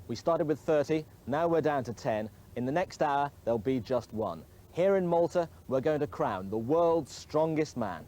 We started with 30, now we're down to 10. In the next hour, there'll be just one. Here in Malta, we're going to crown the world's strongest man.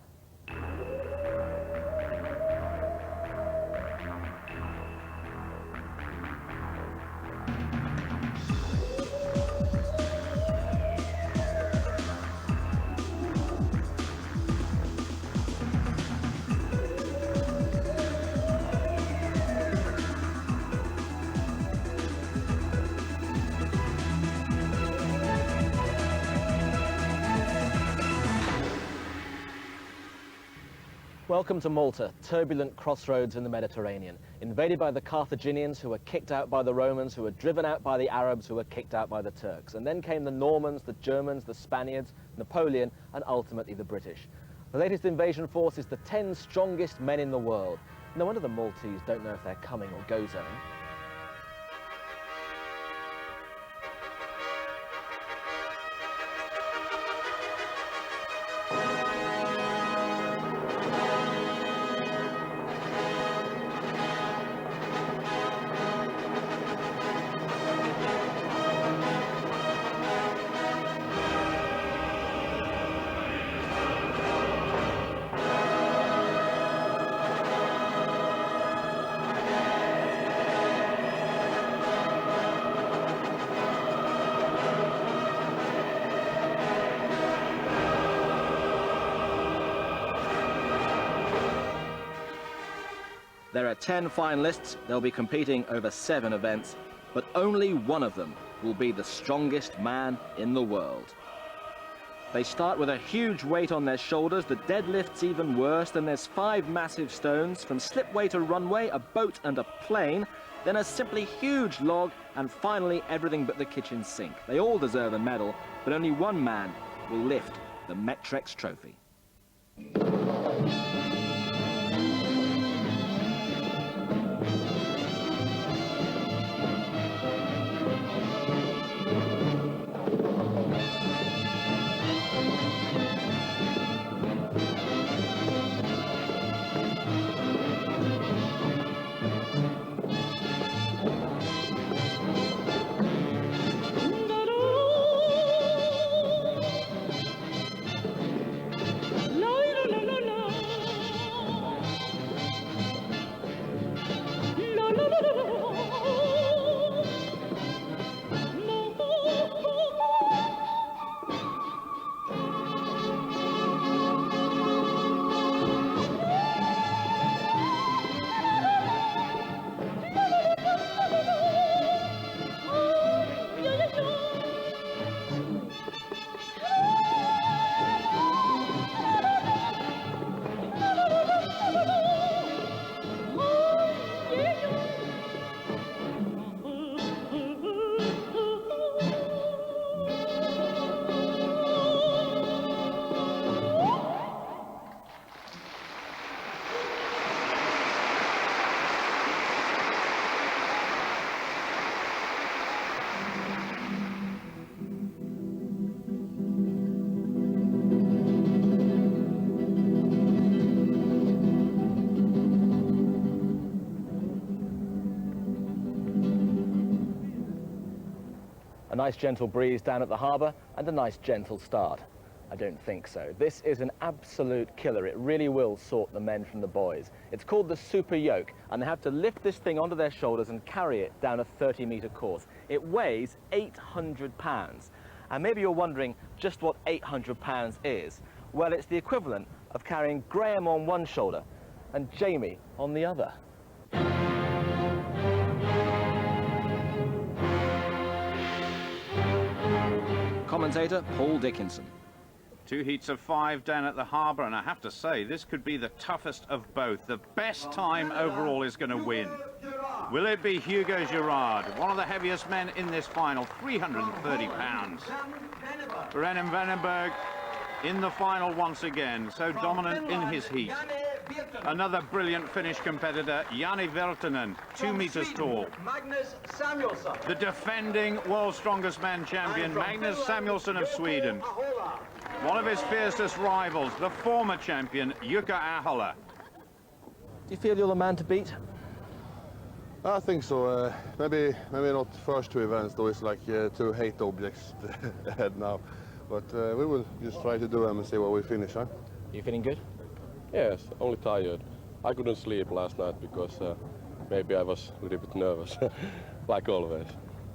Welcome to Malta, turbulent crossroads in the Mediterranean, invaded by the Carthaginians who were kicked out by the Romans, who were driven out by the Arabs, who were kicked out by the Turks. And then came the Normans, the Germans, the Spaniards, Napoleon, and ultimately the British. The latest invasion force is the 10 strongest men in the world. No wonder the Maltese don't know if they're coming or go zoning. There are 10 finalists. They'll be competing over 7 events, but only one of them will be the strongest man in the world. They start with a huge weight on their shoulders. The deadlift's even worse. Then there's 5 massive stones, from slipway to runway, a boat and a plane, then a simply huge log, and finally everything but the kitchen sink. They all deserve a medal, but only one man will lift the Metrex trophy. A nice gentle breeze down at the harbour and a nice gentle start. I don't think so. This is an absolute killer. It really will sort the men from the boys. It's called the Super Yoke, and they have to lift this thing onto their shoulders and carry it down a 30-metre course. It weighs 800 pounds. And maybe you're wondering just what 800 pounds is. Well, it's the equivalent of carrying Graham on one shoulder and Jamie on the other. Commentator Paul Dickinson. 2 heats of 5 down at the harbour, and I have to say, this could be the toughest of both. The best time overall is going to win. Will it be Hugo Girard, one of the heaviest men in this final, 330 pounds. René Veneberg in the final once again, so dominant in his heat. Another brilliant Finnish competitor, Janne Virtanen, 2 meters tall. Magnus Samuelsson. The defending world's strongest man champion, Magnus Samuelsson of Sweden. Ahola. One of his fiercest rivals, the former champion, Jouko Ahola. Do you feel you're the man to beat? I think so. Maybe not the first two events, though. It's like two hate objects ahead now. But we will just try to do them and see where we finish, huh? You feeling good? Yes, only tired. I couldn't sleep last night because maybe I was a little bit nervous, like always.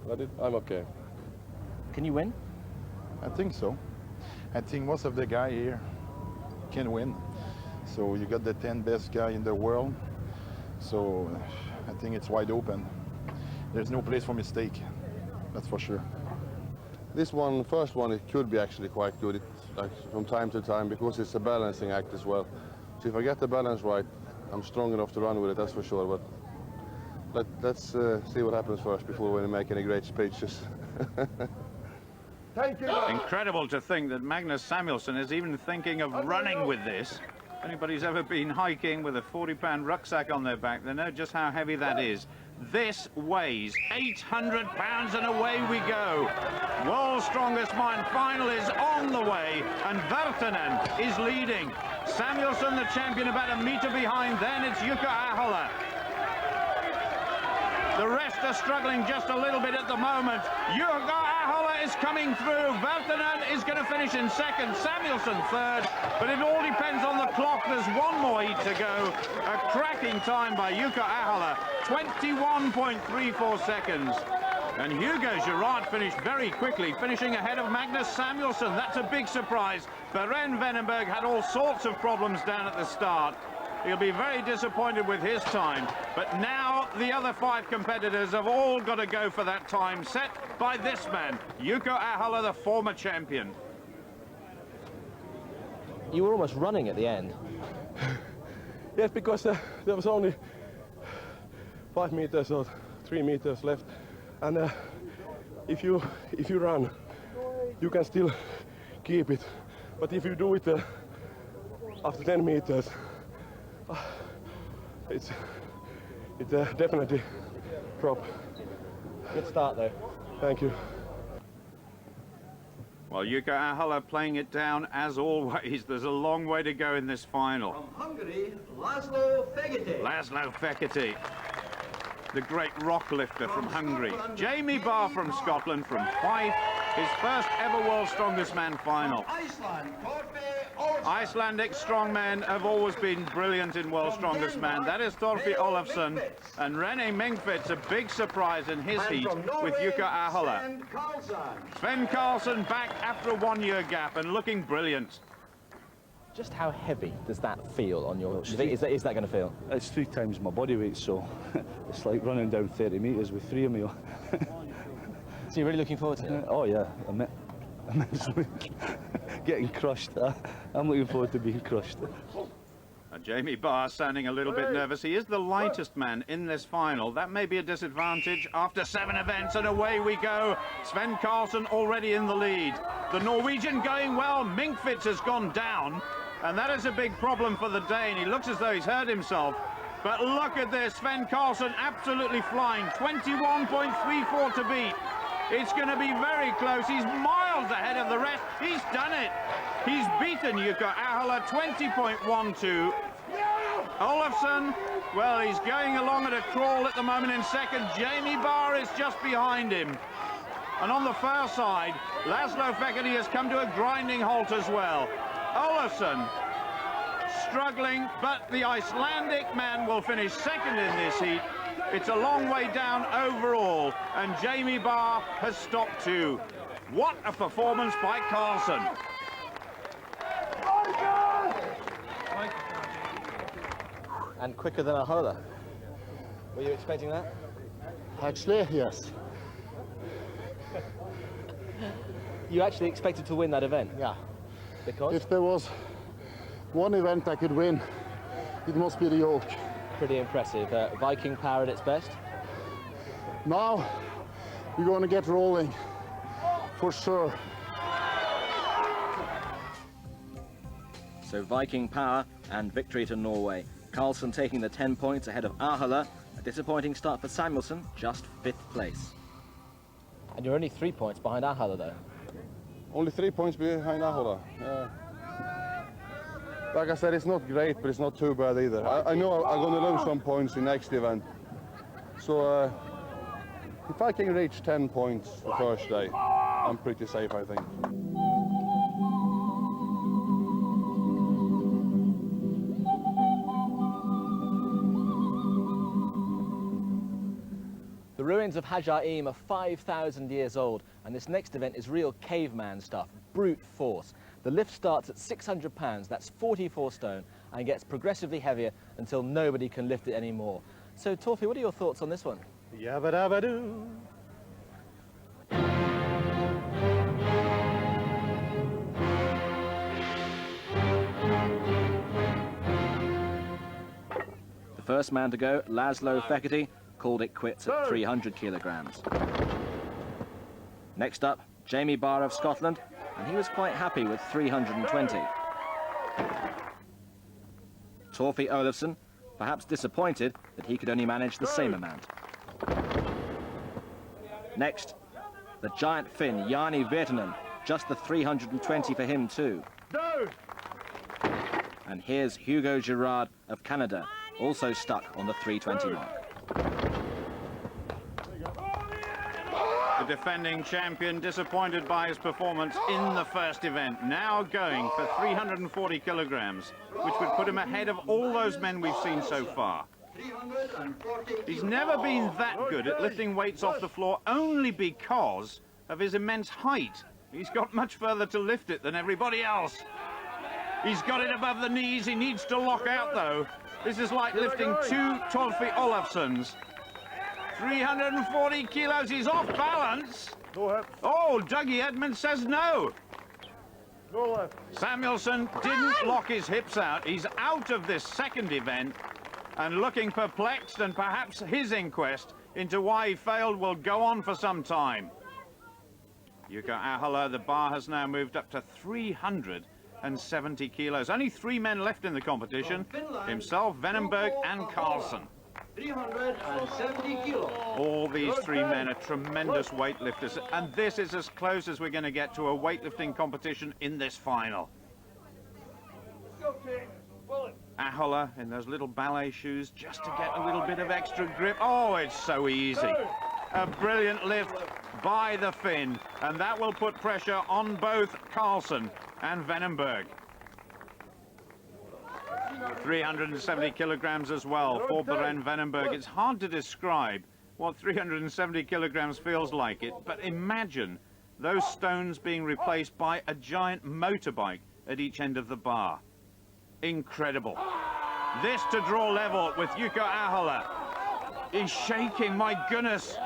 But I'm okay. Can you win? I think so. I think most of the guy here can win. So you got the 10 best guy in the world. So I think it's wide open. There's no place for mistake. That's for sure. This one, first one, it could be actually quite good. It's like from time to time because it's a balancing act as well. So if I get the balance right, I'm strong enough to run with it, that's for sure. But let's see what happens first before we make any great speeches. Thank you. Incredible to think that Magnus Samuelsson is even thinking of running with this. If anybody's ever been hiking with a 40-pound rucksack on their back, they know just how heavy that is. This weighs 800 pounds and away we go. World's strongest man final is on the way and Virtanen is leading. Samuelsson, the champion, about a metre behind. Then it's Jouko Ahola. The rest are struggling just a little bit at the moment. Jouko Ahola is coming through. Virtanen is going to finish in second. Samuelsson third. But it all depends on the clock. There's one more heat to go. A cracking time by Jouko Ahola. 21.34 seconds. And Hugo Girard finished very quickly, finishing ahead of Magnus Samuelsson. That's a big surprise. Berend Veneberg had all sorts of problems down at the start. He'll be very disappointed with his time. But now the other five competitors have all got to go for that time set by this man, Jouko Ahola, the former champion. You were almost running at the end. Yes, because there was only 5 meters or 3 meters left. And if you run, you can still keep it. But if you do it after 10 meters, it's definitely drop. Good start though. Thank you. Well, Jouko Ahola playing it down as always. There's a long way to go in this final. From Hungary, László Fekete. László Fekete, the great rock lifter from Hungary. Jamie Barr from Scotland from Fife, his first ever World's Strongest Man final. Iceland, Torfi, Icelandic strongmen have always been brilliant in World's Strongest Man. That is Torfi Olafsson, and René Minkwitz, a big surprise in his heat with Jouko Ahola. Svend Karlsen back after a 1-year gap and looking brilliant. Just how heavy does that feel on your... Is that going to feel? It's 3 times my body weight, so it's like running down 30 metres with 3 of me. So you're really looking forward to it? Oh yeah, immensely. Getting crushed. I'm looking forward to being crushed. Jamie Barr sounding a little bit nervous. He is the lightest man in this final. That may be a disadvantage after 7 events, and away we go. Svend Karlsen already in the lead. The Norwegian going well. Minkwitz has gone down, and that is a big problem for the Dane. He looks as though he's hurt himself. But look at this, Svend Karlsen absolutely flying. 21.34 to beat. It's going to be very close. He's miles ahead of the rest. He's done it. He's beaten Jouko Ahola 20.12. Olafsson, well, he's going along at a crawl at the moment in second. Jamie Barr is just behind him. And on the far side, László Fekete has come to a grinding halt as well. Olafsson struggling, but the Icelandic man will finish second in this heat. It's a long way down overall, and Jamie Barr has stopped too. What a performance by Karlsen. And quicker than Ahola. Were you expecting that? Actually, yes. You actually expected to win that event? Yeah. Because? If there was one event I could win, it must be the Yoke. Pretty impressive. Viking power at its best? Now we're going to get rolling, for sure. So Viking power and victory to Norway. Karlsen taking the 10 points ahead of Ahola. A disappointing start for Samuelsson, just 5th place. And you're only 3 points behind Ahola though. Only 3 points behind Ahola. Like I said, it's not great, but it's not too bad either. I know I'm going to lose some points in next event. So if I can reach 10 points the first day, I'm pretty safe, I think. The ruins of Hajar-Eam are 5,000 years old, and this next event is real caveman stuff, brute force. The lift starts at 600 pounds, that's 44 stone, and gets progressively heavier until nobody can lift it anymore. So, Torfi, what are your thoughts on this one? Yabba dabba doo. The first man to go, László Fekete, called it quits at 300 kilograms. Next up, Jamie Barr of Scotland, and he was quite happy with 320. Torfi Olafsson, perhaps disappointed that he could only manage the same amount. Next, the giant Finn, Janne Virtanen, just the 320 for him too. And here's Hugo Girard of Canada, also stuck on the 320 mark. The defending champion disappointed by his performance in the first event, now going for 340 kilograms, which would put him ahead of all those men we've seen so far. He's never been that good at lifting weights off the floor only because of his immense height. He's got much further to lift it than everybody else. He's got it above the knees, he needs to lock out though. This is like lifting two Torfi Olafssons. 340 kilos, he's off balance. Oh, Dougie Edmonds says no. Samuelsson didn't lock his hips out. He's out of this second event and looking perplexed, and perhaps his inquest into why he failed will go on for some time. Jouko Ahola, the bar has now moved up to 370 kilos. Only 3 men left in the competition, himself, Veneberg and Karlsen. 370 kilos. All these 3 men are tremendous weightlifters, and this is as close as we're going to get to a weightlifting competition in this final. Ahola in those little ballet shoes just to get a little bit of extra grip. Oh, it's so easy. A brilliant lift by the Finn, and that will put pressure on both Karlsen and Veneberg. 370 kilograms as well for Berend Veneberg. It's hard to describe what 370 kilograms feels like it, but imagine those stones being replaced by a giant motorbike at each end of the bar. Incredible. This to draw level with Jouko Ahola. He's shaking, my goodness.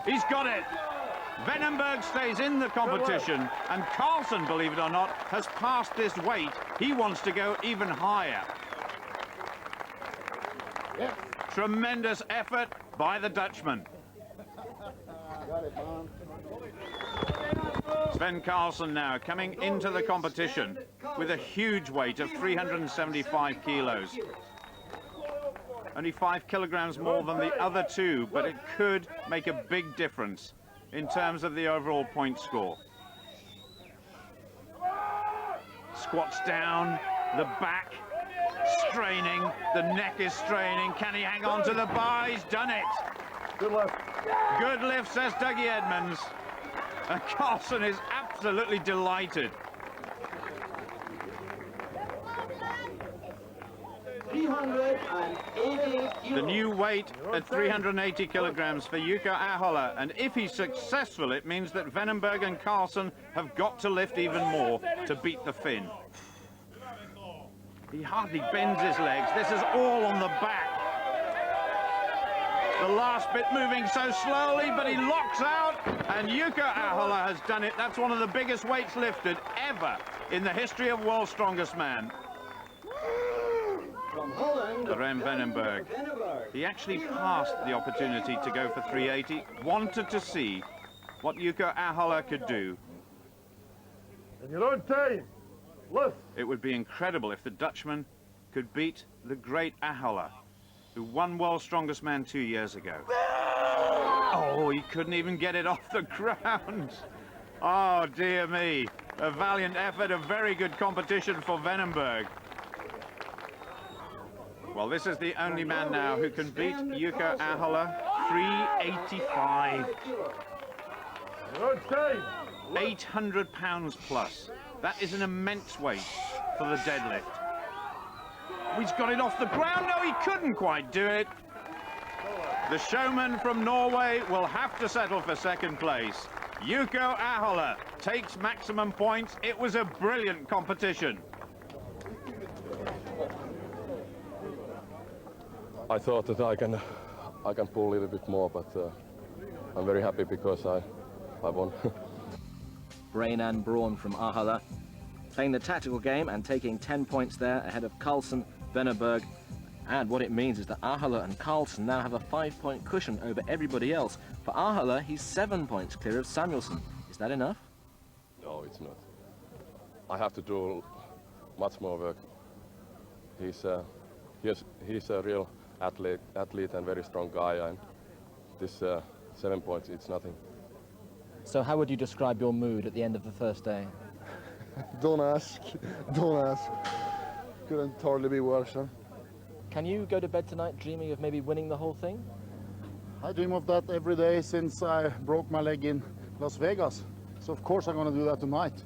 He's got it. Veneberg stays in the competition, and Karlsen, believe it or not, has passed this weight. He wants to go even higher. Tremendous effort by the Dutchman. Svend Karlsen now coming into the competition with a huge weight of 375 kilos. Only 5 kilograms more than the other 2, but it could make a big difference in terms of the overall point score. Squats down, the back straining, the neck is straining. Can he hang on to the bar? He's done it. Good lift. Good lift, says Dougie Edmonds. And Karlsen is absolutely delighted. 380 kilos. The new weight at 380 kilograms for Jouko Ahola, and if he's successful, it means that Veneberg and Karlsen have got to lift even more to beat the Finn. He hardly bends his legs. This is all on the back. The last bit moving so slowly, but he locks out, and Jouko Ahola has done it. That's one of the biggest weights lifted ever in the history of World's Strongest Man. From Holland, Berend Veneberg. He actually passed the opportunity to go for 380, wanted to see what Jouko Ahola could do. And your own time. Lift. It would be incredible if the Dutchman could beat the great Ahola, who won World's Strongest Man 2 years ago. Oh, he couldn't even get it off the ground. Oh, dear me. A valiant effort, a very good competition for Veneberg. Well, this is the only man now who can beat Jouko Ahola. 385. 800 pounds plus. That is an immense weight for the deadlift. He's got it off the ground. No, he couldn't quite do it. The showman from Norway will have to settle for second place. Jouko Ahola takes maximum points. It was a brilliant competition. I thought that I can pull a little bit more, but I'm very happy because I won. Brain and brawn from Ahola, playing the tactical game and taking 10 points there ahead of Karlsen, Veneberg. And what it means is that Ahola and Karlsen now have a 5-point cushion over everybody else. For Ahola, he's 7 points clear of Samuelsson. Is that enough? No, it's not. I have to do much more work. He's a real athlete and very strong guy, and this 7 points, it's nothing. So how would you describe your mood at the end of the first day? Don't ask. Couldn't hardly be worse, huh? Can you go to bed tonight dreaming of maybe winning the whole thing? I dream of that every day since I broke my leg in Las Vegas. So of course I'm going to do that tonight.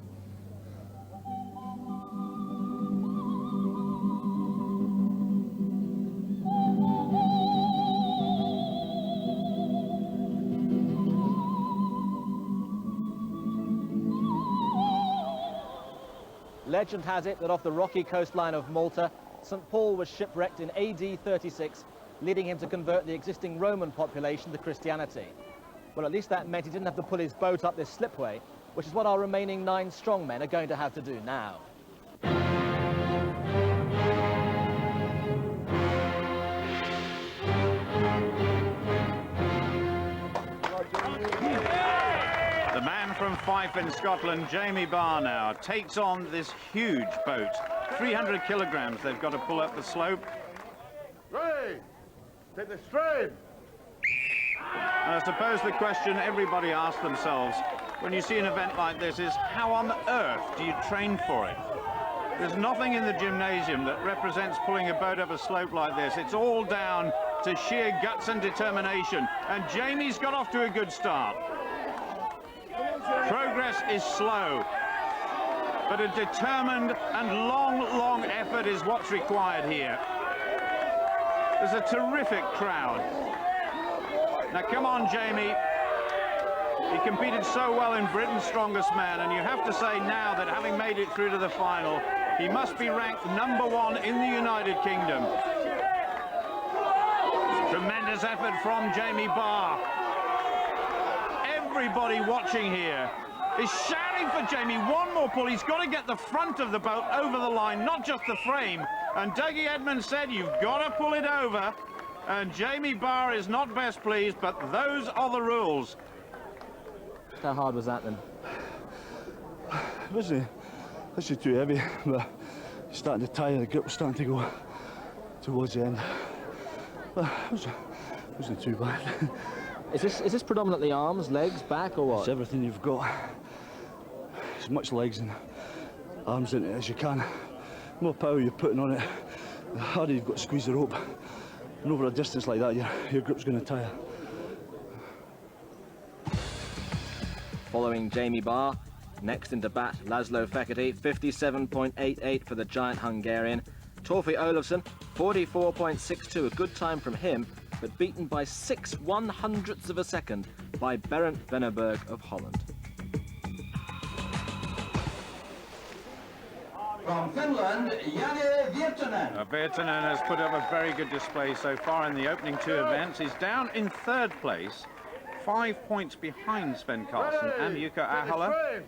Legend has it that off the rocky coastline of Malta, St. Paul was shipwrecked in AD 36, leading him to convert the existing Roman population to Christianity. Well, at least that meant he didn't have to pull his boat up this slipway, which is what our remaining 9 strongmen are going to have to do now. The man from Fife in Scotland, Jamie Barr, now takes on this huge boat. 300 kilograms they've got to pull up the slope. Ready! Take the stream! And I suppose the question everybody asks themselves when you see an event like this is, how on earth do you train for it? There's nothing in the gymnasium that represents pulling a boat up a slope like this. It's all down to sheer guts and determination. And Jamie's got off to a good start. Progress is slow, but a determined and long effort is what's required here. There's a terrific crowd. Now come on, Jamie. He competed so well in Britain's Strongest Man, and you have to say now that having made it through to the final, he must be ranked #1 in the United Kingdom. Tremendous effort from Jamie Barr. Everybody watching here is shouting for Jamie. One more pull. He's got to get the front of the boat over the line, not just the frame. And Dougie Edmonds said, you've got to pull it over. And Jamie Barr is not best pleased, but those are the rules. How hard was that then? It wasn't too heavy, but starting to tire. The grip was starting to go towards the end. But it wasn't too bad. Is this predominantly arms, legs, back, or what? It's everything you've got. As much legs and arms in it as you can. The more power you're putting on it, the harder you've got to squeeze the rope. And over a distance like that, your grip's going to tire. Following Jamie Barr, next into bat, László Fekete, 57.88 for the giant Hungarian. Torfi Olafsson, 44.62, a good time from him, but beaten by 6/100ths of a second by Berend Veneberg of Holland. From Finland, Janne Virtanen. Virtanen has put up a very good display so far in the opening 2 events. He's down in 3rd place, 5 points behind Svend Karlsen and Jouko Ahola.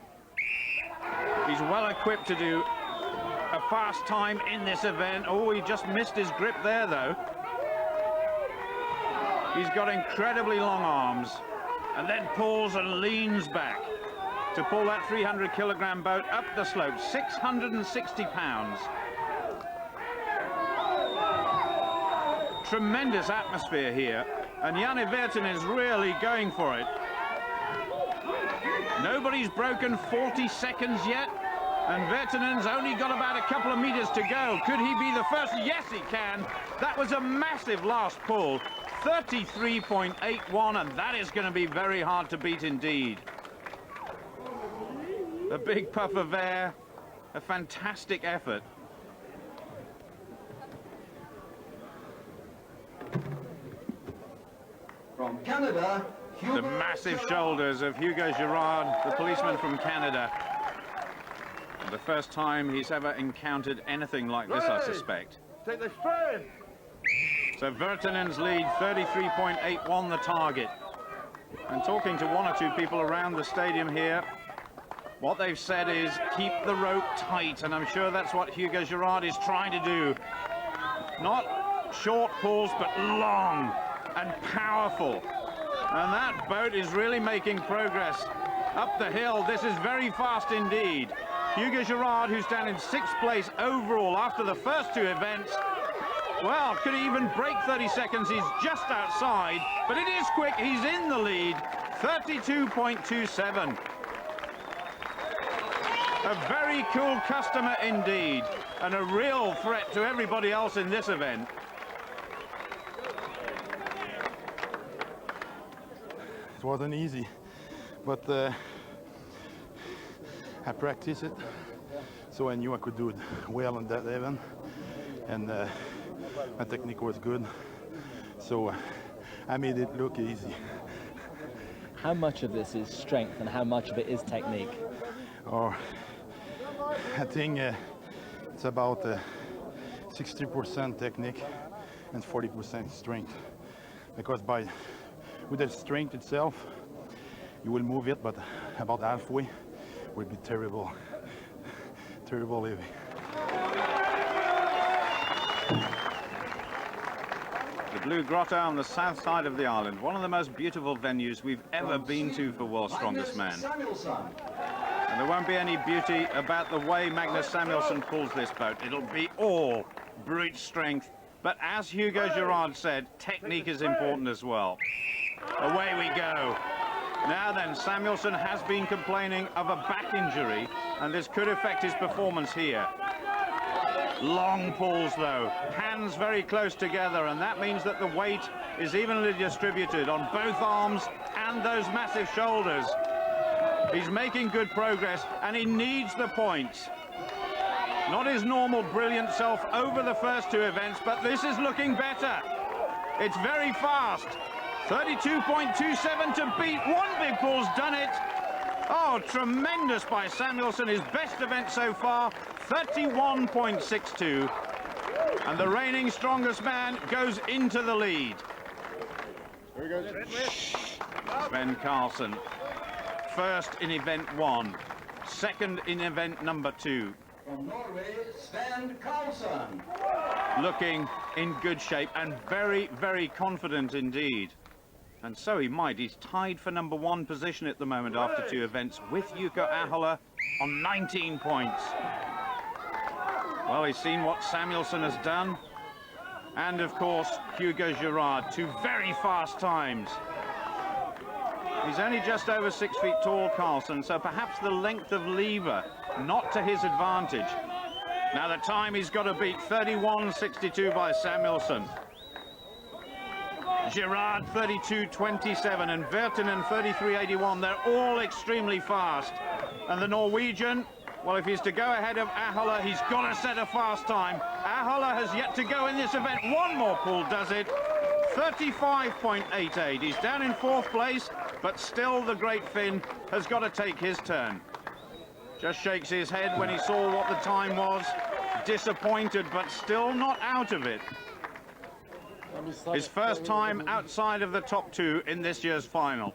He's well equipped to do a fast time in this event. Oh, he just missed his grip there, though. He's got incredibly long arms and then pulls and leans back to pull that 300 kilogram boat up the slope, 660 pounds. Tremendous atmosphere here, and Janne Virtanen is really going for it. Nobody's broken 40 seconds yet, and Virtanen's only got about a couple of meters to go. Could he be the first? Yes, he can. That was a massive last pull. 33.81, and that is going to be very hard to beat indeed. A big puff of air, a fantastic effort. From Canada, Hugo. The massive shoulders of Hugo Girard, the policeman from Canada. The first time he's ever encountered anything like this, I suspect. Take the sprint. So Virtanen's lead, 33.81 the target. And talking to one or two people around the stadium here, what they've said is keep the rope tight, and I'm sure that's what Hugo Girard is trying to do. Not short pulls, but long and powerful. And that boat is really making progress up the hill. This is very fast indeed. Hugo Girard, who's down in 6th place overall after the first two events, well, could he even break 30 seconds? He's just outside, but it is quick. He's in the lead, 32.27. A very cool customer indeed, and a real threat to everybody else in this event. It wasn't easy, but I practiced it, so I knew I could do it well on that event, and my technique was good, so I made it look easy. How much of this is strength and how much of it is technique? Or I think it's about 60% technique and 40% strength, because with the strength itself you will move it, but about halfway will be terrible heavy. The Blue Grotto on the south side of the island, one of the most beautiful venues we've ever been to for World's Strongest Man. Samuelsson. And there won't be any beauty about the way Magnus Samuelsson pulls this boat. It'll be all brute strength. But as Hugo Girard said, technique is important as well. Away we go. Now then, Samuelsson has been complaining of a back injury, and this could affect his performance here. Long pulls though, hands very close together, and that means that the weight is evenly distributed on both arms and those massive shoulders. He's making good progress, and he needs the points. Not his normal brilliant self over the first two events, but this is looking better. It's very fast. 32.27 to beat. One big pull's done it. Oh, tremendous by Samuelsson, his best event so far, 31.62. And the reigning strongest man goes into the lead. Very good. Svend Karlsen, first in event 1, second in event number 2. From Norway, Svend Karlsen. Looking in good shape and very, very confident indeed. And so he might. He's tied for number 1 position at the moment after 2 events with Jouko Ahola on 19 points. Well, he's seen what Samuelsson has done. And of course, Hugo Girard, 2 very fast times. He's only just over 6 feet tall, Karlsen, so perhaps the length of lever not to his advantage. Now the time he's got to beat, 31.62 by Samuelsson. Girard 32.27 and Virtanen 33.81. They're all extremely fast. And the Norwegian, well, if he's to go ahead of Ahola, he's got to set a fast time. Ahola has yet to go in this event. One more pull does it. 35.88. He's down in 4th place, but still the great Finn has got to take his turn. Just shakes his head when he saw what the time was. Disappointed, but still not out of it. His first time outside of the top 2 in this year's final.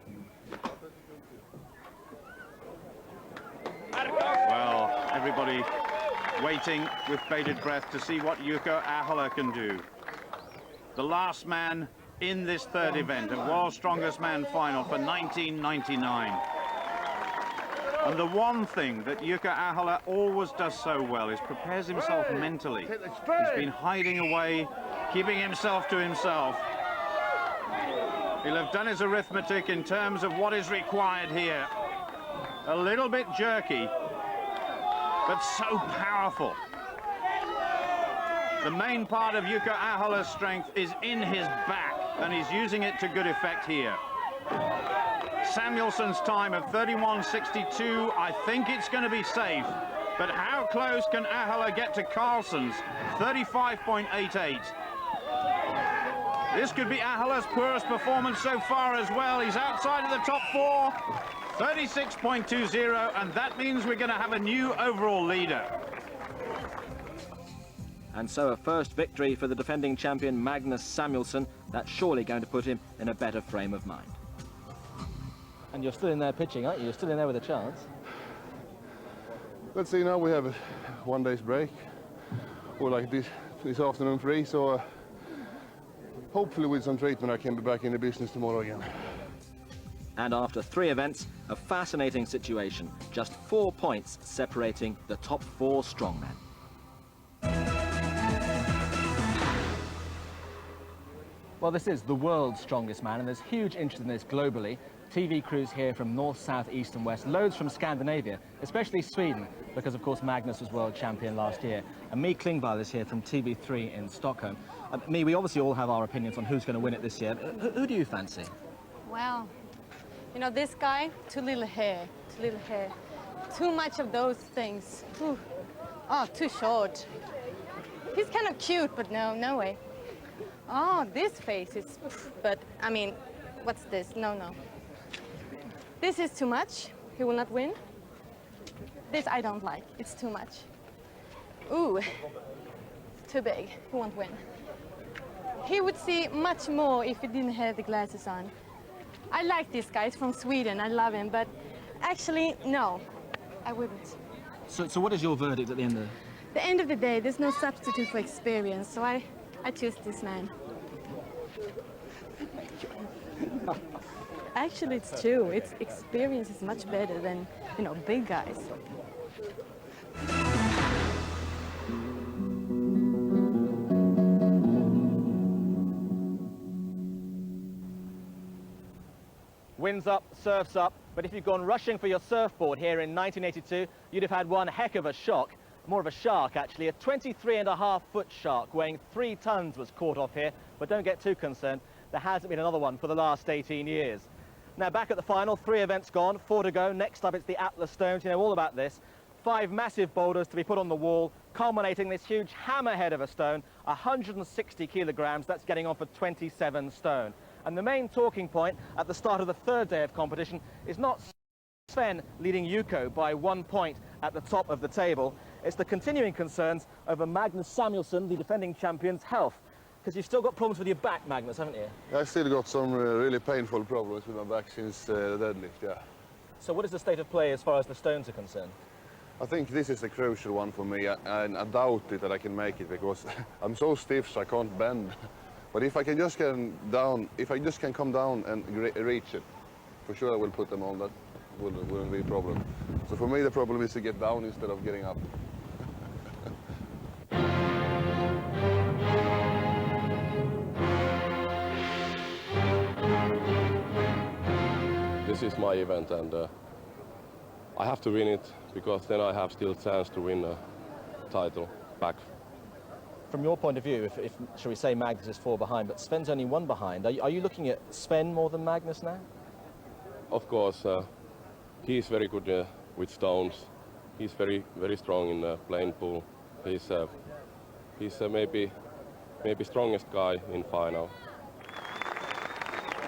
Well, everybody waiting with bated breath to see what Jouko Ahola can do. The last man in this 3rd event, a World's Strongest Man final for 1999. And the one thing that Jouko Ahola always does so well is prepares himself mentally. He's been hiding away, keeping himself to himself. He'll have done his arithmetic in terms of what is required here. A little bit jerky, but so powerful. The main part of Jouko Ahola's strength is in his back. and he's using it to good effect here. Samuelsson's time of 31.62, I think it's going to be safe. But how close can Ahola get to Karlsen's 35.88? This could be Ahola's poorest performance so far as well. He's outside of the top four, 36.20, and that means we're going to have a new overall leader. And so a first victory for the defending champion Magnus Samuelsson. That's surely going to put him in a better frame of mind. And you're still in there pitching, aren't you? You're still in there with a chance. Let's see, now we have a 1 day's break, or like this afternoon free, so hopefully with some treatment I can be back in the business tomorrow again. And after 3 events, a fascinating situation. Just 4 points separating the top 4 strongmen. Well, this is the world's strongest man, and there's huge interest in this globally. TV crews here from north, south, east and west, loads from Scandinavia, especially Sweden, because of course Magnus was world champion last year. And me Klingvall is here from TV3 in Stockholm. We obviously all have our opinions on who's going to win it this year. Who do you fancy? Well, you know, this guy, too little hair, too much of those things. Ooh. Oh, too short. He's kind of cute, but no way. Oh, this face is, but I mean, what's this? No. This is too much. He will not win. This I don't like. It's too much. Ooh, too big. He won't win. He would see much more if he didn't have the glasses on. I like this guy. He's from Sweden. I love him, but actually, no, I wouldn't. So what is your verdict at the end of the end of the day? There's no substitute for experience, so I choose this man. Actually, it's true. Its experience is much better than, you know, big guys. Winds up, surf's up, but if you'd gone rushing for your surfboard here in 1982, you'd have had one heck of a shock. More of a shark, actually. A 23.5-foot shark weighing 3 tons was caught off here, but don't get too concerned. There hasn't been another one for the last 18 years. Now back at the final, 3 events gone, 4 to go. Next up it's the Atlas Stones. You know all about this. 5 massive boulders to be put on the wall, culminating this huge hammerhead of a stone, 160 kilograms. That's getting on for 27 stone. And the main talking point at the start of the 3rd day of competition is not Svend leading Jouko by 1 point at the top of the table. It's the continuing concerns over Magnus Samuelsson, the defending champion's health. Because you've still got problems with your back, Magnus, haven't you? I've still got some really painful problems with my back since the deadlift, yeah. So what is the state of play as far as the stones are concerned? I think this is a crucial one for me, and I doubt it that I can make it because I'm so stiff so I can't bend. But if I can just get down, if I just can come down and reach it, for sure I will put them on. That wouldn't be a problem. So for me the problem is to get down instead of getting up. This is my event, and I have to win it because then I have still a chance to win a title back. From your point of view, if shall we say Magnus is 4 behind, but Sven's only 1 behind, are you looking at Svend more than Magnus now? Of course, he's very good with stones. He's very strong in the playing pool. He's maybe strongest guy in final.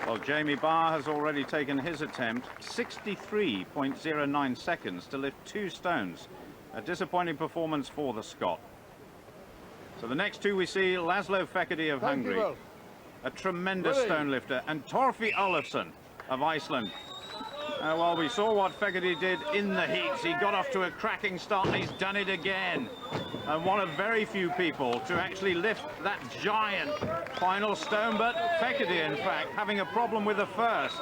Well, Jamie Barr has already taken his attempt, 63.09 seconds to lift 2 stones. A disappointing performance for the Scot. So the next 2 we see, László Fekete of Hungary, a tremendous stone lifter, and Torfi Olafsson of Iceland. Well, we saw what Fekete did in the heats. He got off to a cracking start, and he's done it again. And one of very few people to actually lift that giant final stone, but Fekete, in fact, having a problem with the first.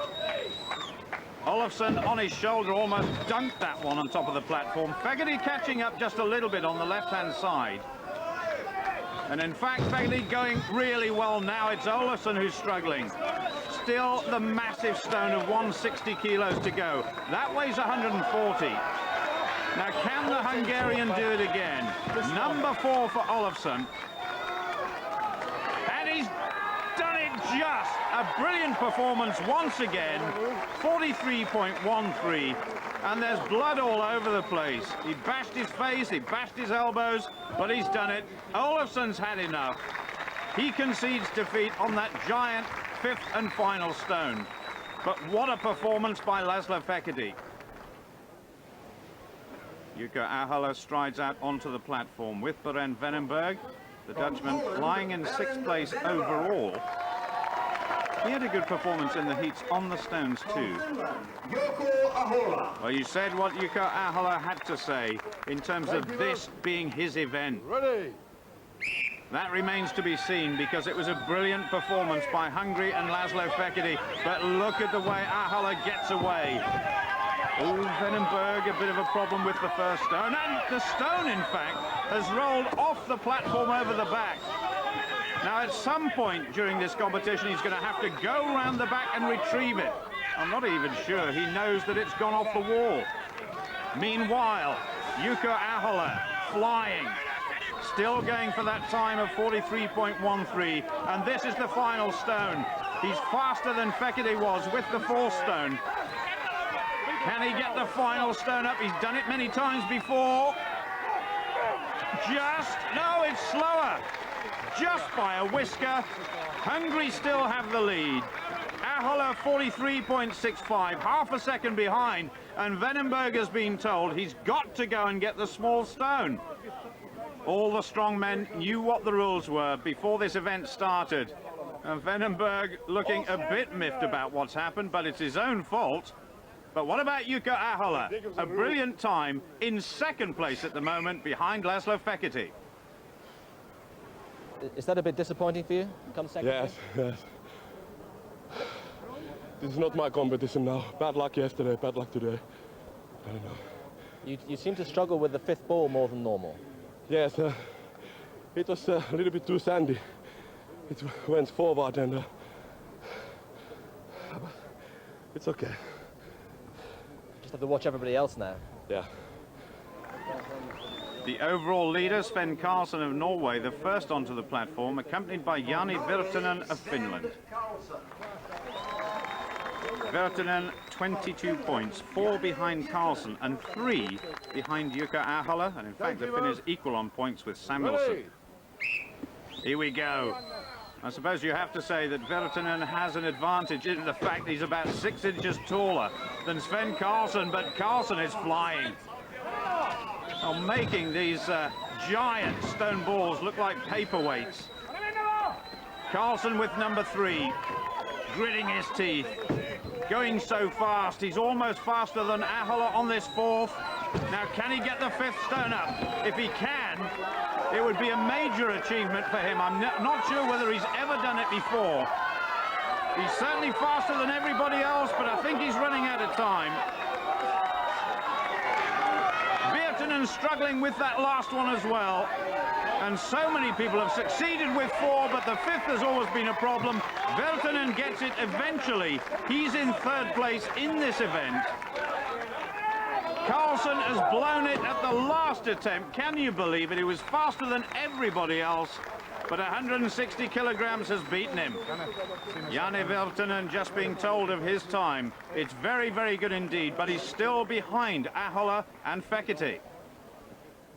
Olafsson on his shoulder almost dunked that one on top of the platform. Fekete catching up just a little bit on the left-hand side. And in fact, Fekete going really well now. It's Olafsson who's struggling. Still the massive stone of 160 kilos to go. That weighs 140. Now, can the Hungarian do it again? Number 4 for Olafsson. And he's done it just a brilliant performance once again. 43.13. And there's blood all over the place. He bashed his face, he bashed his elbows, but he's done it. Olafsson's had enough. He concedes defeat on that giant fifth and final stone. But what a performance by László Fekete. Jouko Ahola strides out onto the platform with Berend Veneberg, the Dutchman flying in 6th place overall. He had a good performance in the heats on the stones too. Well, you said what Jouko Ahola had to say in terms of this being his event. Ready? That remains to be seen because it was a brilliant performance by Hungary and László Fekete. But look at the way Ahola gets away. Oh, Veneberg, a bit of a problem with the first stone. And the stone, in fact, has rolled off the platform over the back. Now, at some point during this competition, he's going to have to go around the back and retrieve it. I'm not even sure he knows that it's gone off the wall. Meanwhile, Jouko Ahola flying, still going for that time of 43.13, and this is the final stone. He's faster than Fekete was with the 4th stone. Can he get the final stone up? He's done it many times before. No, it's slower. Just by a whisker. Hungary still have the lead. Ahola 43.65, half a second behind, and Veneberg has been told he's got to go and get the small stone. All the strong men knew what the rules were before this event started. And Veneberg looking a bit miffed about what's happened, but it's his own fault. But what about Jouko Ahola? A brilliant time in 2nd place at the moment behind László Fekete. Is that a bit disappointing for you? Come second? Yes. This is not my competition now. Bad luck yesterday, bad luck today. I don't know. You seem to struggle with the 5th ball more than normal. Yes, it was a little bit too sandy. It went forward and it's okay. Just have to watch everybody else now. Yeah. The overall leader, Svend Karlsen of Norway, the first onto the platform, accompanied by Janne Virtanen of Finland. Virtanen, 22 points, 4 behind Karlsen and 3 behind Jouko Ahola, and in fact the Finn is equal on points with Samuelsson. Here we go. I suppose you have to say that Virtanen has an advantage in the fact he's about 6 inches taller than Svend Karlsen, but Karlsen is flying. Making these giant stone balls look like paperweights. Karlsen with number 3, gritting his teeth, going so fast. He's almost faster than Ahola on this 4th. Now, can he get the 5th stone up? If he can, it would be a major achievement for him. I'm not sure whether he's ever done it before. He's certainly faster than everybody else, but I think he's running out of time. Virtanen struggling with that last one as well. And so many people have succeeded with 4, but the 5th has always been a problem. Virtanen gets it eventually. He's in 3rd place in this event. Karlsen has blown it at the last attempt. Can you believe it? He was faster than everybody else, but 160 kilograms has beaten him. Janne Virtanen just being told of his time. It's very, very good indeed, but he's still behind Ahola and Fekete.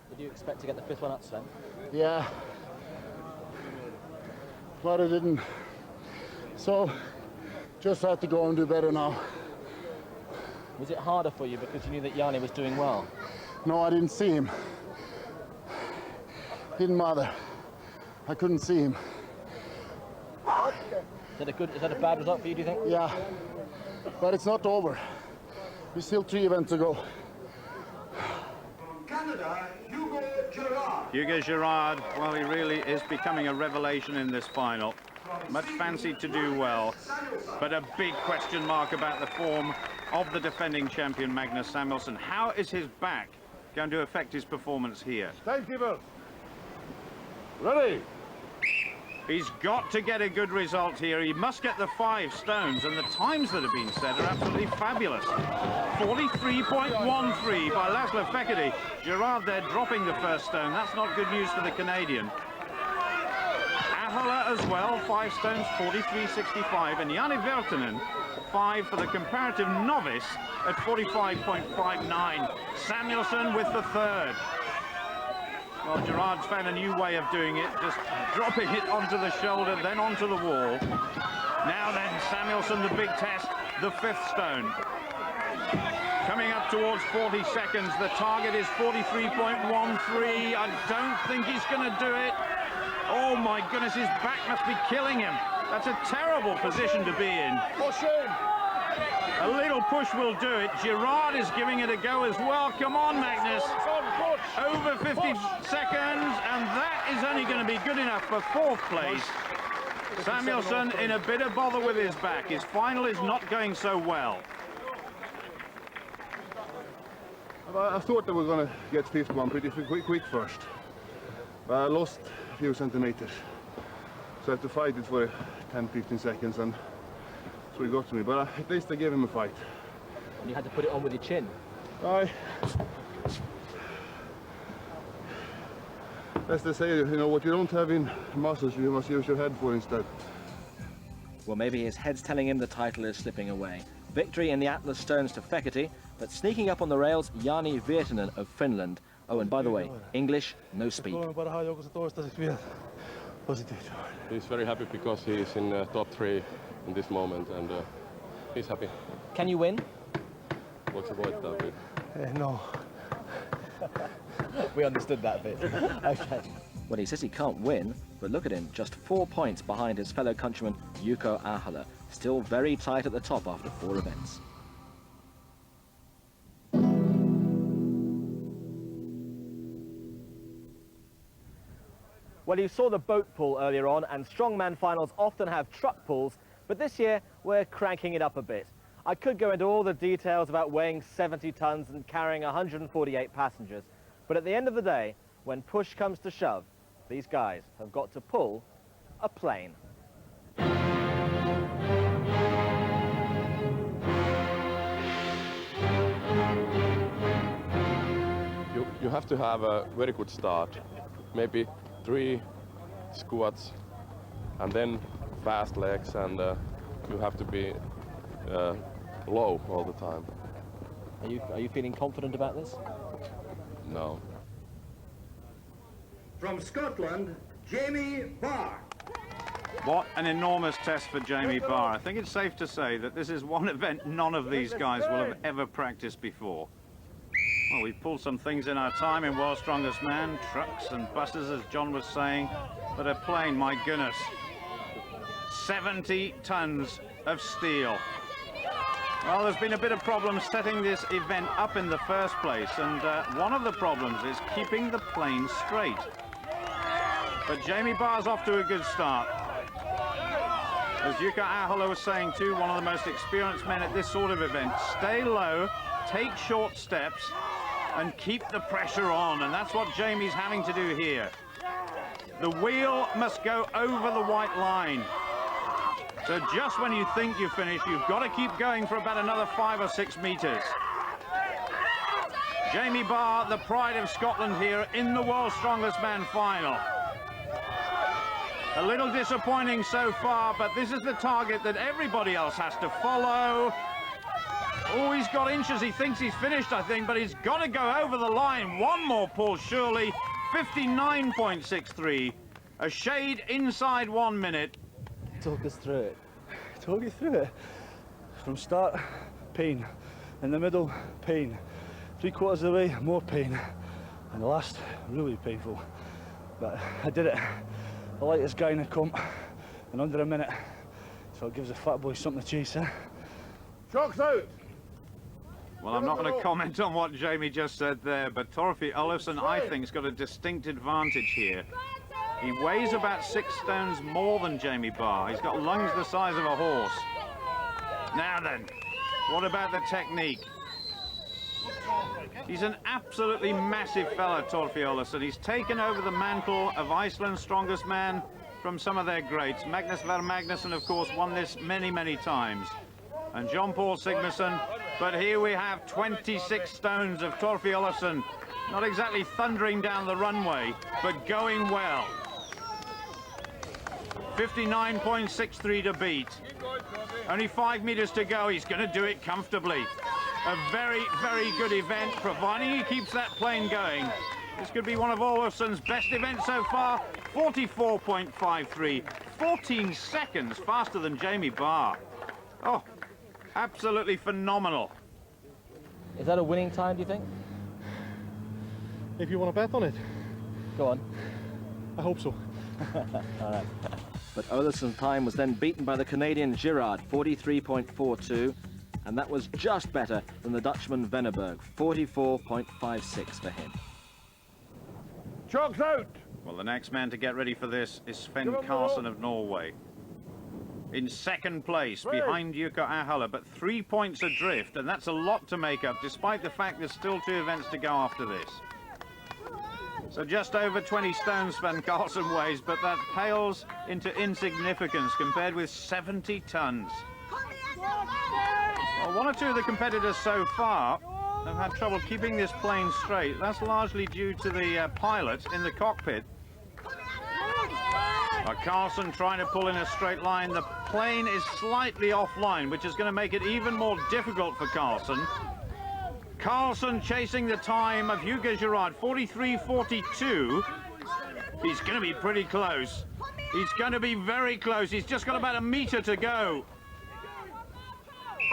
Did you expect to get the 5th one up, Sven? Yeah, but I didn't. So, just had to go and do better now. Was it harder for you because you knew that Janne was doing well? No, I didn't see him. Didn't matter. I couldn't see him. Is that a bad result for you, do you think? Yeah, but it's not over. We still 3 events to go. Canada, Hugo Girard. Hugo Girard, well, he really is becoming a revelation in this final. Much fancied to do well, but a big question mark about the form of the defending champion Magnus Samuelsson. How is his back going to affect his performance here? Timekeeper. Ready? He's got to get a good result here. He must get the 5 stones, and the times that have been set are absolutely fabulous. 43.13 by László Fekete. Girard there dropping the 1st stone. That's not good news for the Canadian. Ahola as well, 5 stones, 43.65, and Janne Virtanen, 5 for the comparative novice at 45.59. Samuelsson with the 3rd. Well, Girard's found a new way of doing it, just dropping it onto the shoulder, then onto the wall. Now then, Samuelsson, the big test, the 5th stone. Coming up towards 40 seconds, the target is 43.13. I don't think he's going to do it. Oh my goodness, his back must be killing him. That's a terrible position to be in. A little push will do it. Girard is giving it a go as well. Come on, Magnus. Over 50 seconds, and that is only going to be good enough for 4th place. Samuelsson in a bit of bother with his back. His final is not going so well. I thought they were going to get 5th one pretty quick first. But I lost a few centimeters. So I had to fight it for 10-15 seconds, and so he got to me. But at least I gave him a fight. And you had to put it on with your chin. As they say, you know, what you don't have in muscles, you must use your head for instead. Well, maybe his head's telling him the title is slipping away. Victory in the Atlas Stones to Fekete, but sneaking up on the rails, Janne Virtanen of Finland. Oh, and by the way, English, no speak. He's very happy because he's in top 3 in this moment, and he's happy. Can you win? What's the void, David? No. We understood that bit. Okay. Well, he says he can't win, but look at him, just 4 points behind his fellow countryman Jouko Ahola. Still very tight at the top after 4 events. Well, you saw the boat pull earlier on, and strongman finals often have truck pulls, but this year we're cranking it up a bit. I could go into all the details about weighing 70 tons and carrying 148 passengers, but at the end of the day, when push comes to shove, these guys have got to pull a plane. You have to have a very good start. Maybe 3 squats and then fast legs, and you have to be low all the time. Are you feeling confident about this? No. From Scotland, Jamie Barr. What an enormous test for Jamie Barr. I think it's safe to say that this is one event none of these guys will have ever practiced before. Well, we've pulled some things in our time in World's Strongest Man, trucks and buses, as John was saying, but a plane, my goodness. 70 tons of steel. Well, there's been a bit of problem setting this event up in the first place, and one of the problems is keeping the plane straight. But Jamie Barr's off to a good start. As Jouko Ahola was saying too, one of the most experienced men at this sort of event. Stay low, take short steps, and keep the pressure on, and that's what Jamie's having to do here. The wheel must go over the white line. So just when you think you've finished, you've got to keep going for about another 5 or 6 meters. Jamie Barr, the pride of Scotland here in the World's Strongest Man final. A little disappointing so far, but this is the target that everybody else has to follow. Oh, he's got inches. He thinks he's finished, I think, but he's got to go over the line. One more pull, surely. 59.63. A shade inside 1 minute. Talk us through it. Talk you through it. From start, pain. In the middle, pain. 3/4 of the way, more pain. And the last, really painful. But I did it. The lightest guy in the comp in under a minute. So it gives the fat boy something to chase, eh? Shock's out! Well, I'm not going to comment on what Jamie just said there, but Torfi Olafsson, I think, has got a distinct advantage here. He weighs about 6 stones more than Jamie Barr. He's got lungs the size of a horse. Now then, what about the technique? He's an absolutely massive fella, Torfi Olafsson. He's taken over the mantle of Iceland's strongest man from some of their greats. Magnus Magnuson, of course, won this many, many times. And John Paul Sigmarsson. But here we have 26 stones of Torfi Olafsson. Not exactly thundering down the runway, but going well. 59.63 to beat. Only 5 meters to go. He's going to do it comfortably. A very, very good event, providing he keeps that plane going. This could be one of Olafsson's best events so far. 44.53, 14 seconds faster than Jamie Barr. Oh, absolutely phenomenal. Is that a winning time, do you think? If you want to bet on it, Go on. I hope so. All right. But Olafsson's time was then beaten by the Canadian Girard, 43.42, and that was just better than the Dutchman Veneberg, 44.56 for him. Chalk's out. Well, the next man to get ready for this is Svend Karlsen of Norway. In second place, behind Jouko Ahola, but 3 points adrift, and that's a lot to make up, despite the fact there's still 2 events to go after this. So just over 20 stones Svend Karlsen weighs, but that pales into insignificance compared with 70 tons. Well, 1 or 2 of the competitors so far have had trouble keeping this plane straight. That's largely due to the pilot in the cockpit. Karlsen trying to pull in a straight line. The plane is slightly offline, which is going to make it even more difficult for Karlsen. Karlsen chasing the time of Hugo Girard, 43.42. He's going to be pretty close. He's going to be very close. He's just got about a meter to go.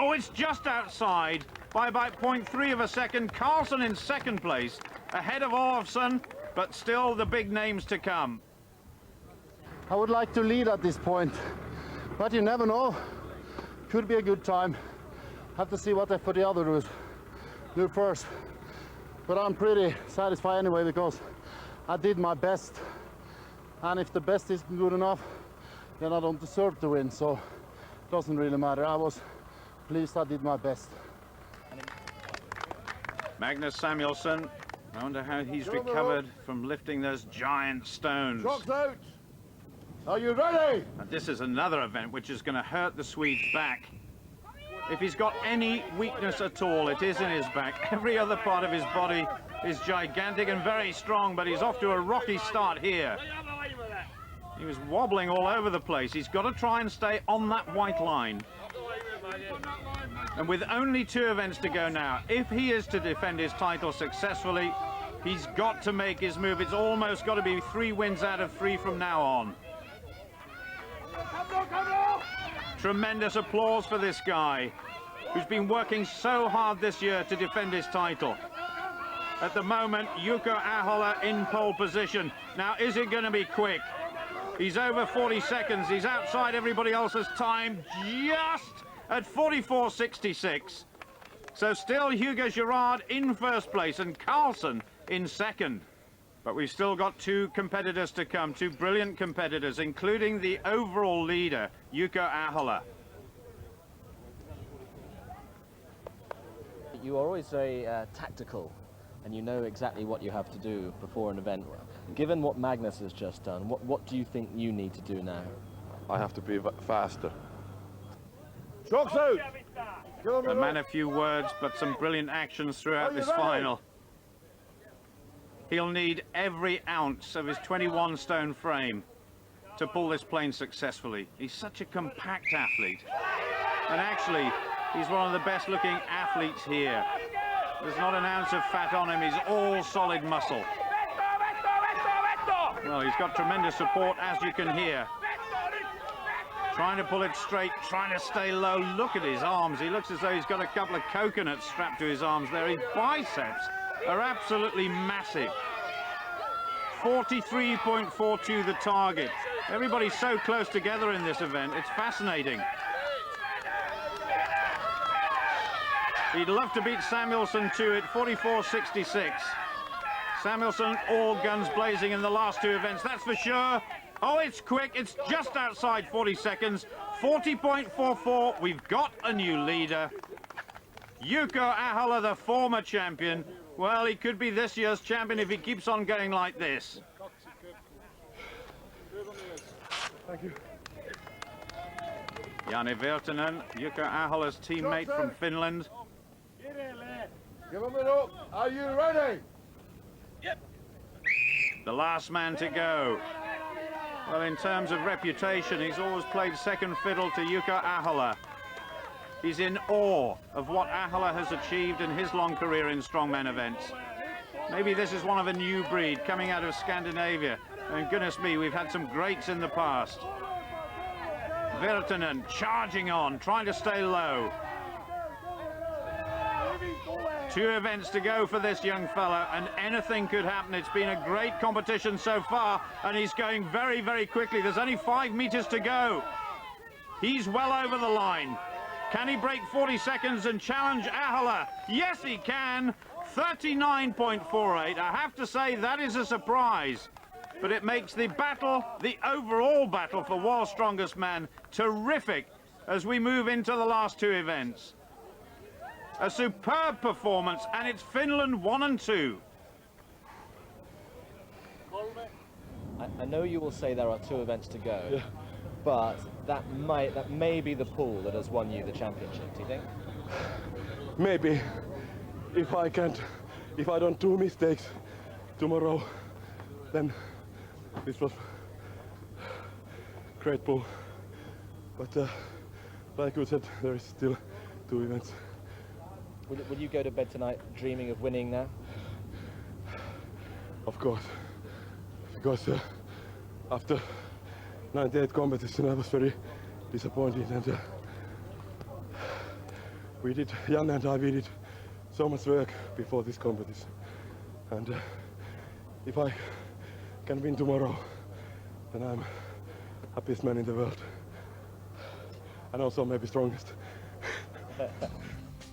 Oh, it's just outside by about 0.3 of a second. Karlsen in second place, ahead of Olafsson, but still the big names to come. I would like to lead at this point, but you never know. Could be a good time. Have to see what effort the other do first. But I'm pretty satisfied anyway because I did my best. And if the best isn't good enough, then I don't deserve to win. So it doesn't really matter. I was pleased I did my best. Magnus Samuelsson, I wonder how he's recovered from lifting those giant stones. Chalk's out. Are you ready? And this is another event which is going to hurt the Swede's back. If he's got any weakness at all, it is in his back. Every other part of his body is gigantic and very strong, but he's off to a rocky start here. He was wobbling all over the place. He's got to try and stay on that white line. And with only 2 events to go now, if he is to defend his title successfully, he's got to make his move. It's almost got to be 3 wins out of 3 from now on. Tremendous applause for this guy, who's been working so hard this year to defend his title. At the moment, Jouko Ahola in pole position. Now, is it going to be quick? He's over 40 seconds. He's outside everybody else's time, just at 44.66. So still Hugo Girard in first place and Karlsen in second. But we've still got 2 competitors to come, 2 brilliant competitors, including the overall leader, Jouko Ahola. You are always very tactical, and you know exactly what you have to do before an event. Given what Magnus has just done, what do you think you need to do now? I have to be faster. Chalk's out. A man of few words, but some brilliant actions throughout this final. He'll need every ounce of his 21-stone frame to pull this plane successfully. He's such a compact athlete. And actually, he's one of the best-looking athletes here. There's not an ounce of fat on him. He's all solid muscle. Well, he's got tremendous support, as you can hear. Trying to pull it straight, trying to stay low. Look at his arms. He looks as though he's got a couple of coconuts strapped to his arms there. His biceps are absolutely massive. 43.42 the target. Everybody's so close together in this event. It's fascinating. He'd love to beat Samuelsson too at 44.66. Samuelsson all guns blazing in the last 2 events, that's for sure. Oh, it's quick. It's just outside 40 seconds. 40.44. We've got a new leader. Jouko Ahola, the former champion. Well, he could be this year's champion if he keeps on going like this. Thank you. Janne Virtanen, Jouko Ahola's teammate from Finland. Give him it up. Are you ready? The last man to go. Well, in terms of reputation, he's always played second fiddle to Jouko Ahola. He's in awe of what Ahola has achieved in his long career in strongman events. Maybe this is one of a new breed coming out of Scandinavia. And goodness me, we've had some greats in the past. Virtanen charging on, trying to stay low. 2 events to go for this young fella, and anything could happen. It's been a great competition so far, and he's going very, very quickly. There's only 5 meters to go. He's well over the line. Can he break 40 seconds and challenge Ahola? Yes, he can. 39.48. I have to say that is a surprise. But it makes the battle, the overall battle for world's strongest man, terrific as we move into the last 2 events. A superb performance, and it's Finland 1 and 2. I know you will say there are 2 events to go, Yeah. but that may be the pool that has won you the championship, do you think? Maybe if I don't do mistakes tomorrow, then this was great pool. But like you said, there is still 2 events. Will you go to bed tonight dreaming of winning now? Of course, because after 98 competition I was very disappointed, and Janne and I, we did so much work before this competition, and if I can win tomorrow, then I'm happiest man in the world, and also maybe strongest.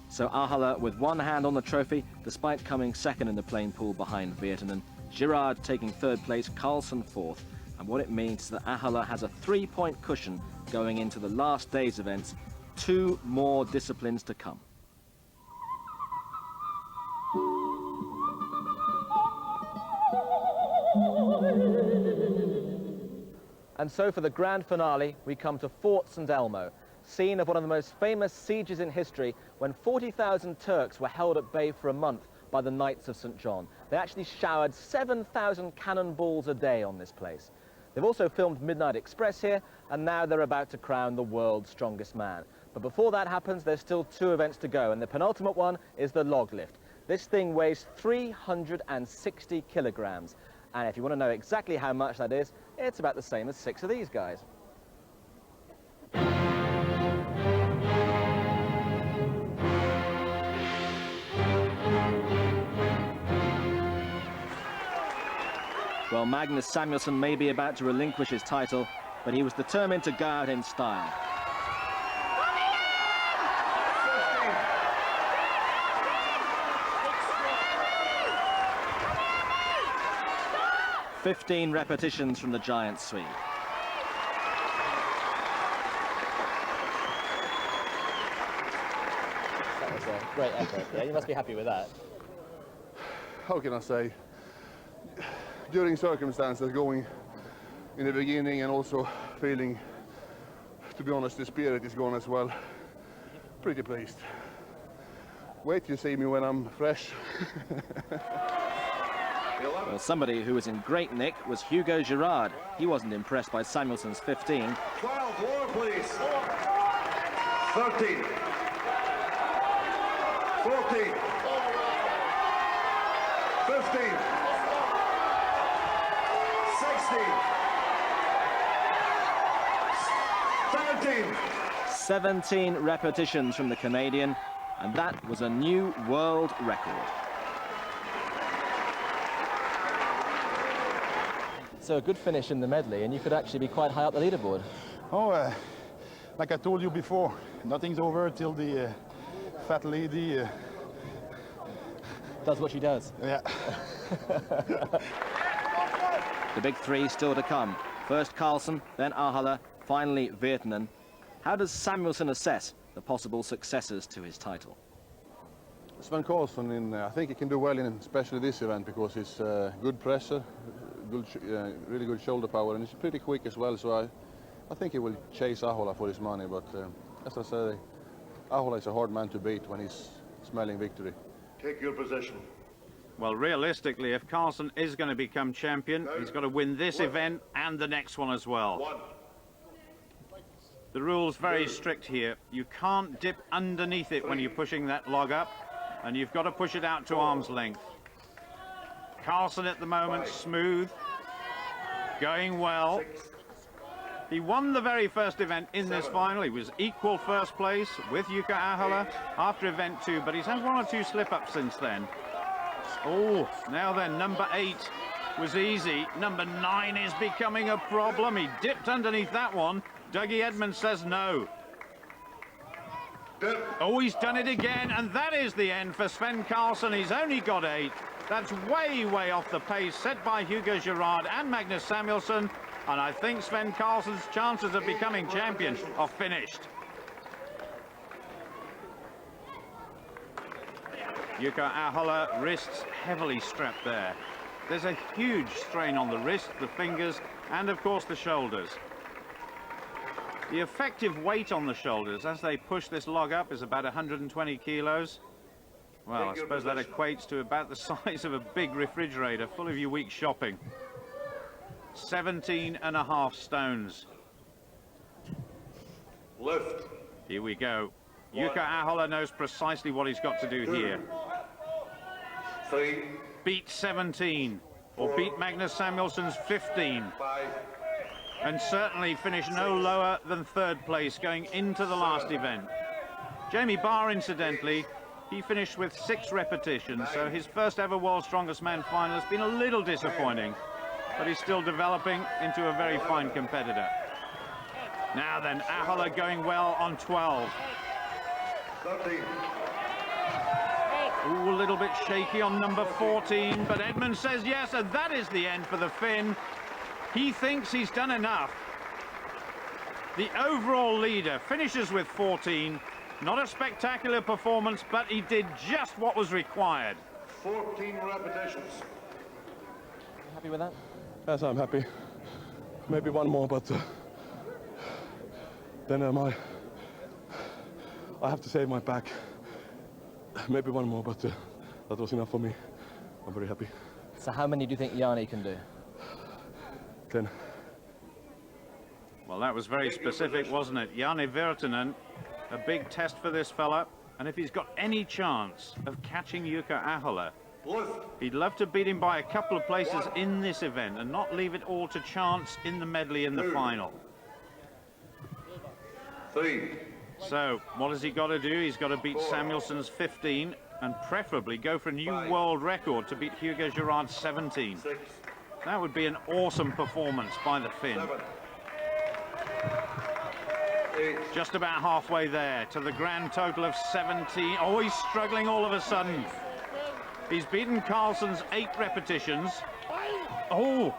So Ahola with one hand on the trophy, despite coming second in the plain pool behind Virtanen. Girard taking 3rd place, Karlsen 4th. And what it means is that Ahola has a 3-point cushion going into the last day's events. 2 more disciplines to come. And so for the grand finale, we come to Fort St. Elmo, scene of one of the most famous sieges in history, when 40,000 Turks were held at bay for a month by the Knights of St. John. They actually showered 7,000 cannonballs a day on this place. They've also filmed Midnight Express here, and now they're about to crown the world's strongest man. But before that happens, there's still 2 events to go, and the penultimate one is the log lift. This thing weighs 360 kilograms, and if you want to know exactly how much that is, it's about the same as 6 of these guys. Well, Magnus Samuelsson may be about to relinquish his title, but he was determined to go out in style. 15 repetitions from the giant Swede. That was a great effort. Yeah, you must be happy with that. How can I say? During circumstances, going in the beginning and also feeling, to be honest, the spirit is gone as well. Pretty pleased. Wait till you see me when I'm fresh. Well, somebody who was in great nick was Hugo Girard. He wasn't impressed by Samuelsson's 15. 12 more, please. 13. 14. 15. 16. 17. 17 repetitions from the Canadian, and that was a new world record. So a good finish in the medley, and you could actually be quite high up the leaderboard. Oh, like I told you before, nothing's over till the fat lady does what she does. Yeah. The big 3 still to come. First Karlsen, then Ahola, finally Virtanen. How does Samuelsson assess the possible successors to his title? Svend Karlsen, I think he can do well in especially this event because he's good pressure, really good shoulder power, and he's pretty quick as well. So I think he will chase Ahola for his money. But as I say, Ahola is a hard man to beat when he's smelling victory. Take your position. Well, realistically, if Karlsen is going to become champion, he's got to win this event and the next one as well. The rule's very strict here. You can't dip underneath it when you're pushing that log up, and you've got to push it out to arm's length. Karlsen at the moment, smooth, going well. He won the very first event in this final. He was equal first place with Jouko Ahola after event 2, but he's had 1 or 2 slip-ups since then. Oh, now then, number 8 was easy. Number 9 is becoming a problem. He dipped underneath that one. Dougie Edmonds says no. Oh, he's done it again, and that is the end for Svend Karlsen. He's only got 8. That's way, way off the pace set by Hugo Girard and Magnus Samuelsson. And I think Svend Karlsen's chances of becoming champion are finished. Jouko Ahola, wrists heavily strapped there. There's a huge strain on the wrist, the fingers, and of course the shoulders. The effective weight on the shoulders as they push this log up is about 120 kilos. Well, I suppose that equates to about the size of a big refrigerator full of your week's shopping. 17.5 stones. Lift. Here we go. Jouko Ahola knows precisely what he's got to do here. 3. Beat 17, or beat Magnus Samuelsson's 15. 5. And certainly finish no lower than 3rd place going into the last event. Jamie Barr, incidentally, he finished with 6 repetitions, so his first ever World's Strongest Man final has been a little disappointing, but he's still developing into a very fine competitor. Now then, Ahola going well on 12. 13. Ooh, a little bit shaky on number 14, but Edmonds says yes, and that is the end for the Finn. He thinks he's done enough. The overall leader finishes with 14. Not a spectacular performance, but he did just what was required. 14 repetitions. Happy with that? Yes, I'm happy. Maybe one more, but then I have to save my back. Maybe one more, but that was enough for me. I'm very happy. So how many do you think Janne can do? 10. Well, that was very specific, wasn't it? Janne Virtanen, a big test for this fella. And if he's got any chance of catching Jouko Ahola, he'd love to beat him by a couple of places in this event and not leave it all to chance in the medley in the final. 3. So, what has he got to do? He's got to beat Samuelsson's 15 and preferably go for a new world record to beat Hugo Girard's 17. 6. That would be an awesome performance by the Finn. 7. 8. Just about halfway there to the grand total of 17. Oh, he's struggling all of a sudden. He's beaten Karlsen's 8 repetitions. Oh,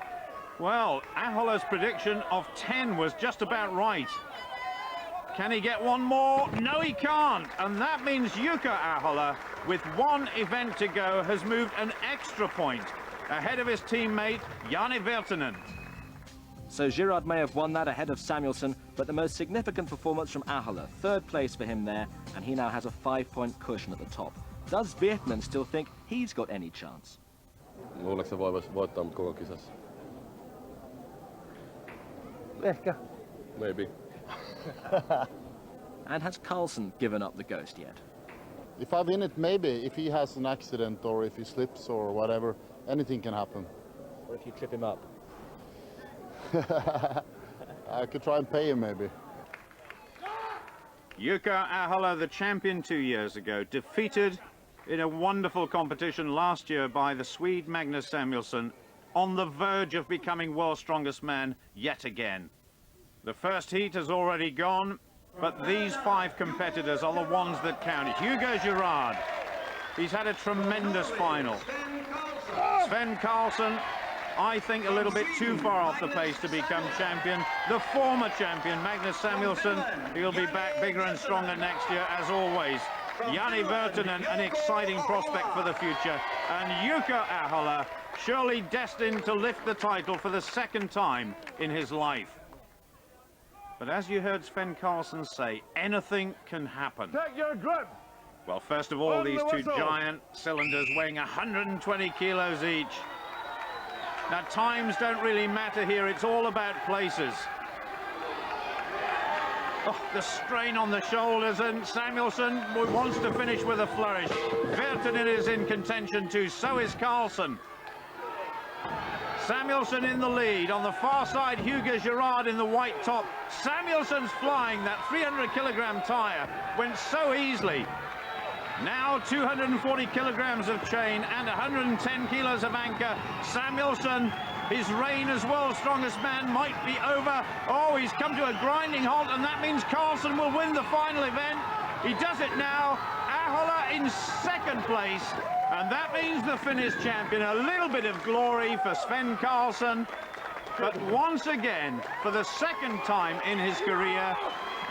well, Ahola's prediction of 10 was just about right. Can he get one more? No, he can't. And that means Jouko Ahola, with 1 event to go, has moved an extra point ahead of his teammate, Janne Virtanen. So Girard may have won that ahead of Samuelsson, but the most significant performance from Ahola, 3rd place for him there, and he now has a 5-point cushion at the top. Does Virtanen still think he's got any chance? Luuleeko se voittaa mut koko kisassa? Ehkä. Maybe. And has Karlsen given up the ghost yet? If I win it, maybe. If he has an accident or if he slips or whatever, anything can happen. Or if you trip him up? I could try and pay him, maybe. Jouko Ahola, the champion 2 years ago, defeated in a wonderful competition last year by the Swede Magnus Samuelsson, on the verge of becoming world's strongest man yet again. The first heat has already gone, but these 5 competitors are the ones that count. Hugo Girard, he's had a tremendous final. Svend Karlsen, I think a little bit too far off the pace to become champion. The former champion, Magnus Samuelsson, he'll be back bigger and stronger next year, as always. Janne Virtanen, an exciting prospect for the future. And Jouko Ahola, surely destined to lift the title for the 2nd time in his life. But as you heard Svend Karlsen say, anything can happen. Take your grip. Well, first of all, these two giant cylinders weighing 120 kilos each. Now, times don't really matter here. It's all about places. Oh, the strain on the shoulders, and Samuelsson wants to finish with a flourish. Virtanen is in contention too, so is Karlsen. Samuelsson in the lead. On the far side, Hugo Girard in the white top. Samuelsson's flying. That 300-kilogram tyre went so easily. Now 240 kilograms of chain and 110 kilos of anchor. Samuelsson, his reign as world's strongest man might be over. Oh, he's come to a grinding halt, and that means Karlsen will win the final event. He does it now. Ahola in second place, and that means the Finnish champion. A little bit of glory for Svend Karlsen, but once again, for the second time in his career,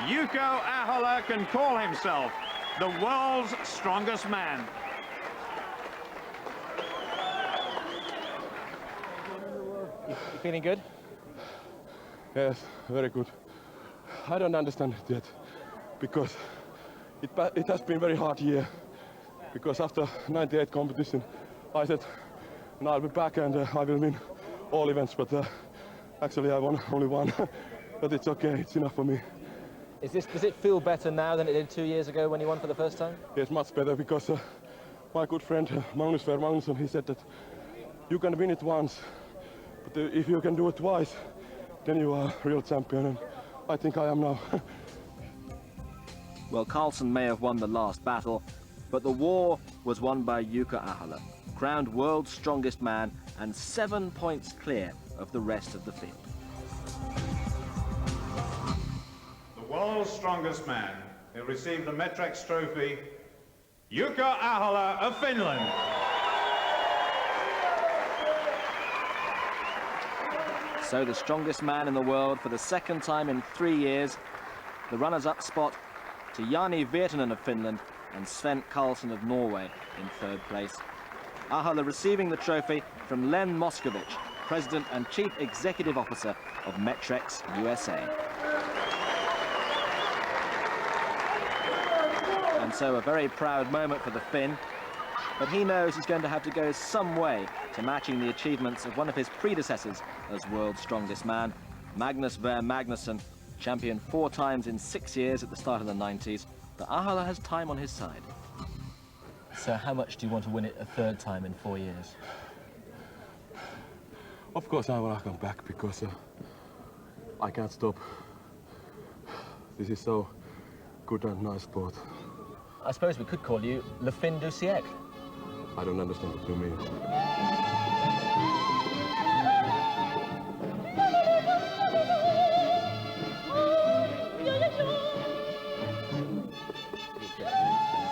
Jouko Ahola can call himself the world's strongest man. You feeling good? Yes, very good. I don't understand it yet, because it has been very hard year. Because after 98 competition, I said, and I'll be back and I will win all events, but actually I won only one. But it's okay, it's enough for me. Does it feel better now than it did 2 years ago when you won for the first time? Yes, much better, because my good friend Magnus, he said that you can win it once, but if you can do it twice, then you are a real champion, and I think I am now. Well, Karlsen may have won the last battle, but the war was won by Jouko Ahola, crowned world's strongest man and 7 points clear of the rest of the field. The world's strongest man. He'll receive the Metrex trophy, Jouko Ahola of Finland. So the strongest man in the world for the second time in 3 years. The runners-up spot to Janne Virtanen of Finland and Svend Karlsen of Norway in third place. Ahola receiving the trophy from Len Moscovich, President and Chief Executive Officer of Metrex USA. And so a very proud moment for the Finn, but he knows he's going to have to go some way to matching the achievements of one of his predecessors as world's strongest man, Magnus Magnusson, champion 4 times in 6 years at the start of the 90s. But Ahola has time on his side. So how much do you want to win it a third time in 4 years? Of course I want to come back, because I can't stop. This is so good and nice sport. I suppose we could call you Le Fin du siècle. I don't understand what you mean.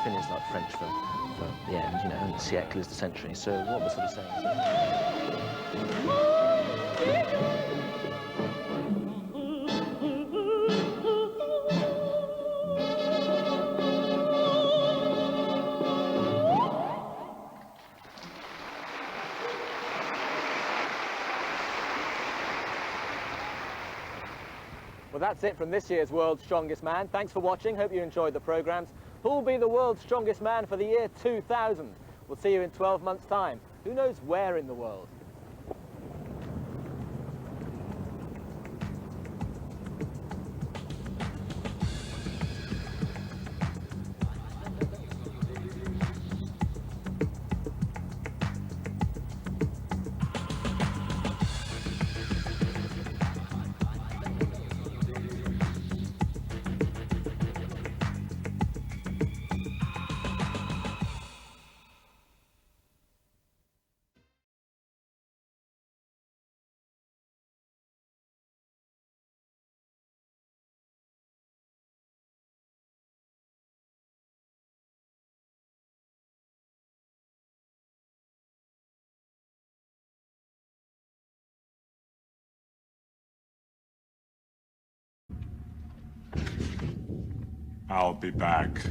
Fin is like French for the end, you know, and siècle is the century. So what we're sort of saying Well, that's it from this year's World's Strongest Man. Thanks for watching. Hope you enjoyed the programmes. Who'll be the world's strongest man for the year 2000? We'll see you in 12 months' time. Who knows where in the world? I'll be back.